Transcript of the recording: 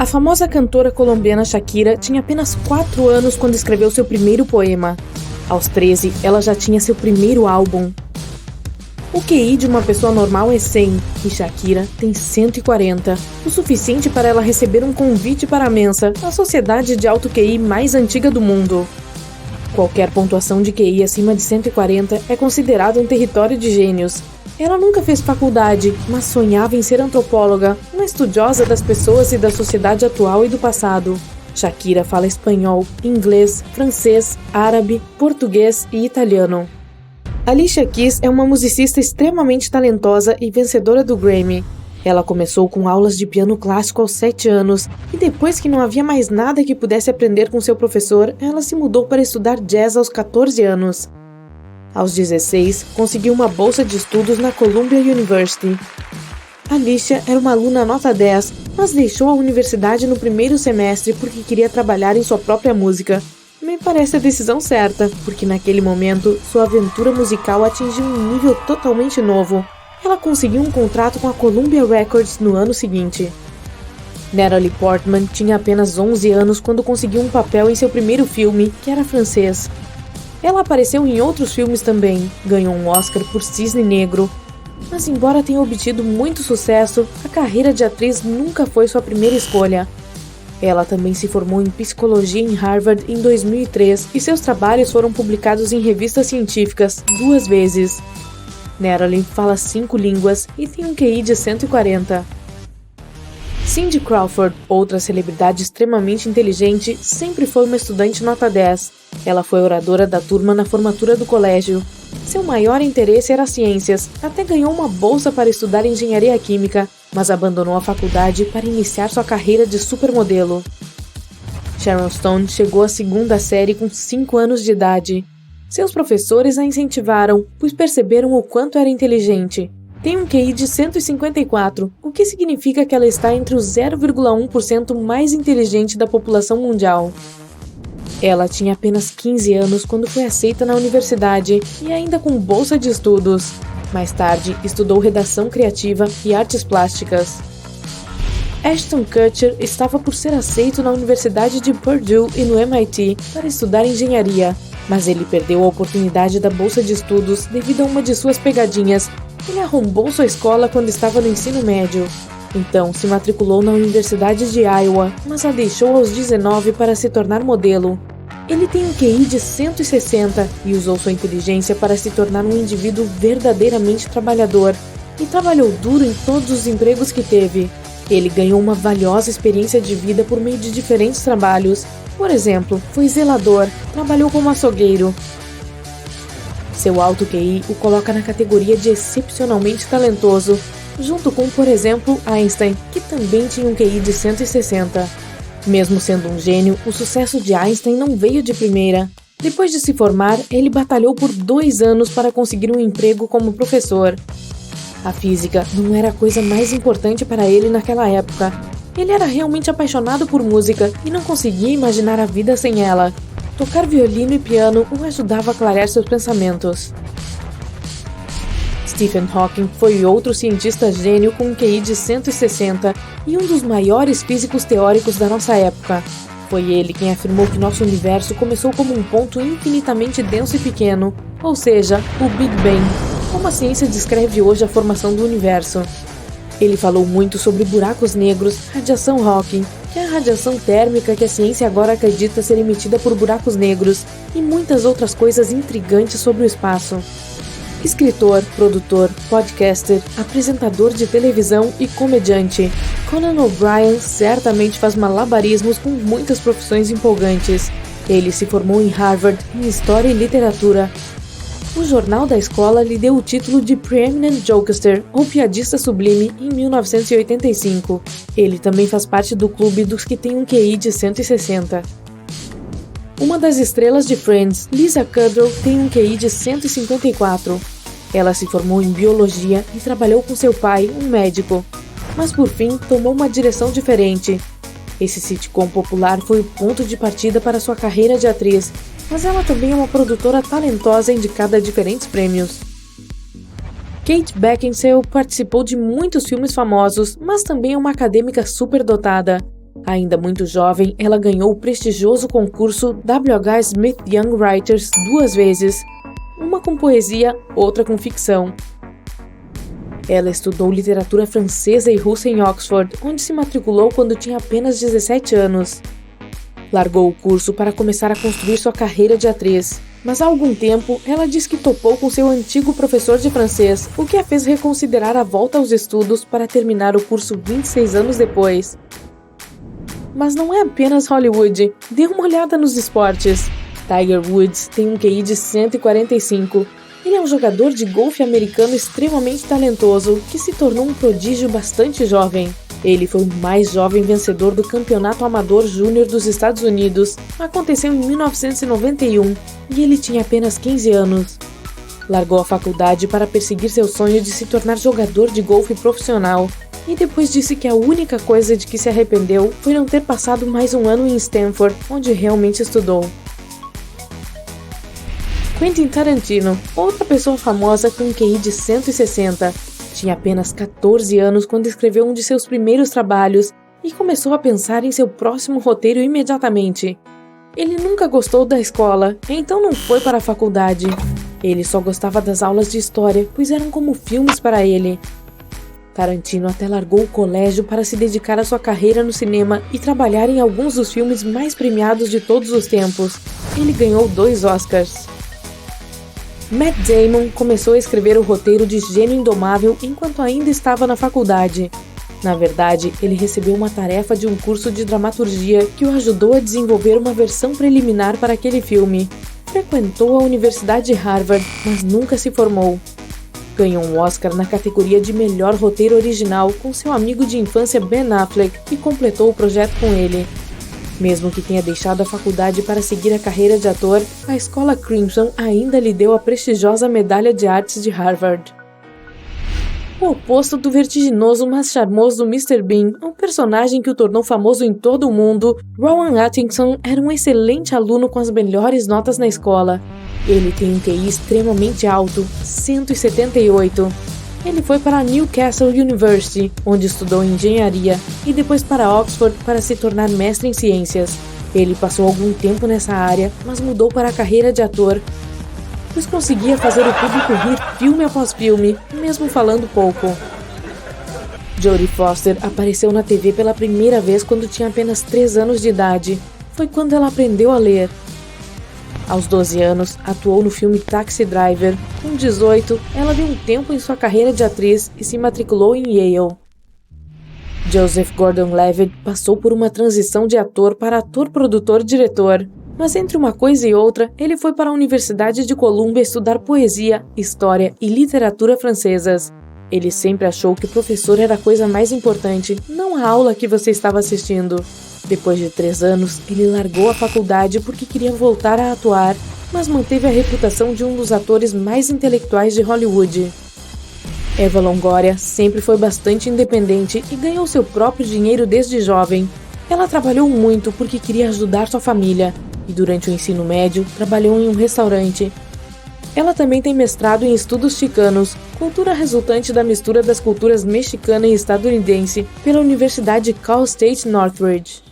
famosa cantora colombiana Shakira tinha apenas 4 anos quando escreveu seu primeiro poema. Aos 13, ela já tinha seu primeiro álbum. O QI de uma pessoa normal é 100, e Shakira tem 140, o suficiente para ela receber um convite para a Mensa, a sociedade de alto QI mais antiga do mundo. Qualquer pontuação de QI acima de 140 é considerado um território de gênios. Ela nunca fez faculdade, mas sonhava em ser antropóloga, uma estudiosa das pessoas e da sociedade atual e do passado. Shakira fala espanhol, inglês, francês, árabe, português e italiano. Alicia Keys é uma musicista extremamente talentosa e vencedora do Grammy. Ela começou com aulas de piano clássico aos 7 anos e depois que não havia mais nada que pudesse aprender com seu professor, ela se mudou para estudar jazz aos 14 anos. Aos 16, conseguiu uma bolsa de estudos na Columbia University. Alicia era uma aluna nota 10, mas deixou a universidade no primeiro semestre porque queria trabalhar em sua própria música. Me parece a decisão certa, porque naquele momento, sua aventura musical atingiu um nível totalmente novo. Ela conseguiu um contrato com a Columbia Records no ano seguinte. Natalie Portman tinha apenas 11 anos quando conseguiu um papel em seu primeiro filme, que era francês. Ela apareceu em outros filmes também, ganhou um Oscar por Cisne Negro. Mas embora tenha obtido muito sucesso, a carreira de atriz nunca foi sua primeira escolha. Ela também se formou em psicologia em Harvard em 2003 e seus trabalhos foram publicados em revistas científicas 2 vezes. Natalie fala 5 línguas e tem um QI de 140. Cindy Crawford, outra celebridade extremamente inteligente, sempre foi uma estudante nota 10. Ela foi oradora da turma na formatura do colégio. Seu maior interesse era ciências, até ganhou uma bolsa para estudar engenharia química, mas abandonou a faculdade para iniciar sua carreira de supermodelo. Sharon Stone chegou à 2ª série com 5 anos de idade. Seus professores a incentivaram, pois perceberam o quanto era inteligente. Tem um QI de 154, o que significa que ela está entre os 0,1% mais inteligente da população mundial. Ela tinha apenas 15 anos quando foi aceita na universidade e ainda com bolsa de estudos. Mais tarde, estudou redação criativa e artes plásticas. Ashton Kutcher estava por ser aceito na Universidade de Purdue e no MIT para estudar engenharia, mas ele perdeu a oportunidade da bolsa de estudos devido a uma de suas pegadinhas. Ele arrombou sua escola quando estava no ensino médio. Então, se matriculou na Universidade de Iowa, mas a deixou aos 19 para se tornar modelo. Ele tem um QI de 160 e usou sua inteligência para se tornar um indivíduo verdadeiramente trabalhador. E trabalhou duro em todos os empregos que teve. Ele ganhou uma valiosa experiência de vida por meio de diferentes trabalhos. Por exemplo, foi zelador, trabalhou como açougueiro. Seu alto QI o coloca na categoria de excepcionalmente talentoso, junto com, por exemplo, Einstein, que também tinha um QI de 160. Mesmo sendo um gênio, o sucesso de Einstein não veio de primeira. Depois de se formar, ele batalhou por 2 anos para conseguir um emprego como professor. A física não era a coisa mais importante para ele naquela época. Ele era realmente apaixonado por música e não conseguia imaginar a vida sem ela. Tocar violino e piano o ajudava a clarear seus pensamentos. Stephen Hawking foi outro cientista gênio com um QI de 160 e um dos maiores físicos teóricos da nossa época. Foi ele quem afirmou que nosso universo começou como um ponto infinitamente denso e pequeno, ou seja, o Big Bang, como a ciência descreve hoje a formação do universo. Ele falou muito sobre buracos negros, radiação Hawking, que é a radiação térmica que a ciência agora acredita ser emitida por buracos negros, e muitas outras coisas intrigantes sobre o espaço. Escritor, produtor, podcaster, apresentador de televisão e comediante, Conan O'Brien certamente faz malabarismos com muitas profissões empolgantes. Ele se formou em Harvard em História e Literatura. O jornal da escola lhe deu o título de Preeminent Jokester, ou piadista sublime, em 1985. Ele também faz parte do clube dos que têm um QI de 160. Uma das estrelas de Friends, Lisa Kudrow, tem um QI de 154. Ela se formou em biologia e trabalhou com seu pai, um médico. Mas por fim, tomou uma direção diferente. Esse sitcom popular foi o ponto de partida para sua carreira de atriz, mas ela também é uma produtora talentosa indicada a diferentes prêmios. Kate Beckinsale participou de muitos filmes famosos, mas também é uma acadêmica superdotada. Ainda muito jovem, ela ganhou o prestigioso concurso W.H. Smith Young Writers 2 vezes, uma com poesia, outra com ficção. Ela estudou literatura francesa e russa em Oxford, onde se matriculou quando tinha apenas 17 anos. Largou o curso para começar a construir sua carreira de atriz, mas há algum tempo ela diz que topou com seu antigo professor de francês, o que a fez reconsiderar a volta aos estudos para terminar o curso 26 anos depois. Mas não é apenas Hollywood, dê uma olhada nos esportes. Tiger Woods tem um QI de 145. Ele é um jogador de golfe americano extremamente talentoso, que se tornou um prodígio bastante jovem. Ele foi o mais jovem vencedor do Campeonato Amador Júnior dos Estados Unidos. Aconteceu em 1991 e ele tinha apenas 15 anos. Largou a faculdade para perseguir seu sonho de se tornar jogador de golfe profissional e depois disse que a única coisa de que se arrependeu foi não ter passado mais um ano em Stanford, onde realmente estudou. Quentin Tarantino, outra pessoa famosa com um QI de 160, tinha apenas 14 anos quando escreveu um de seus primeiros trabalhos e começou a pensar em seu próximo roteiro imediatamente. Ele nunca gostou da escola, então não foi para a faculdade. Ele só gostava das aulas de história, pois eram como filmes para ele. Tarantino até largou o colégio para se dedicar à sua carreira no cinema e trabalhar em alguns dos filmes mais premiados de todos os tempos. Ele ganhou 2 Oscars. Matt Damon começou a escrever o roteiro de Gênio Indomável enquanto ainda estava na faculdade. Na verdade, ele recebeu uma tarefa de um curso de dramaturgia que o ajudou a desenvolver uma versão preliminar para aquele filme. Frequentou a Universidade de Harvard, mas nunca se formou. Ganhou um Oscar na categoria de Melhor Roteiro Original com seu amigo de infância Ben Affleck, que completou o projeto com ele. Mesmo que tenha deixado a faculdade para seguir a carreira de ator, a escola Crimson ainda lhe deu a prestigiosa Medalha de Artes de Harvard. O oposto do vertiginoso mas charmoso Mr. Bean, um personagem que o tornou famoso em todo o mundo, Rowan Atkinson era um excelente aluno com as melhores notas na escola. Ele tem um QI extremamente alto, 178. Ele foi para a Newcastle University, onde estudou engenharia, e depois para Oxford para se tornar mestre em ciências. Ele passou algum tempo nessa área, mas mudou para a carreira de ator, pois conseguia fazer o público rir filme após filme, mesmo falando pouco. Jodie Foster apareceu na TV pela primeira vez quando tinha apenas 3 anos de idade. Foi quando ela aprendeu a ler. Aos 12 anos, atuou no filme Taxi Driver. Com 18, ela deu um tempo em sua carreira de atriz e se matriculou em Yale. Joseph Gordon-Levitt passou por uma transição de ator para ator-produtor-diretor. Mas entre uma coisa e outra, ele foi para a Universidade de Columbia estudar poesia, história e literatura francesas. Ele sempre achou que o professor era a coisa mais importante, não a aula que você estava assistindo. Depois de 3 anos, ele largou a faculdade porque queria voltar a atuar, mas manteve a reputação de um dos atores mais intelectuais de Hollywood. Eva Longoria sempre foi bastante independente e ganhou seu próprio dinheiro desde jovem. Ela trabalhou muito porque queria ajudar sua família, e durante o ensino médio, trabalhou em um restaurante. Ela também tem mestrado em estudos chicanos, cultura resultante da mistura das culturas mexicana e estadunidense, pela Universidade Cal State Northridge.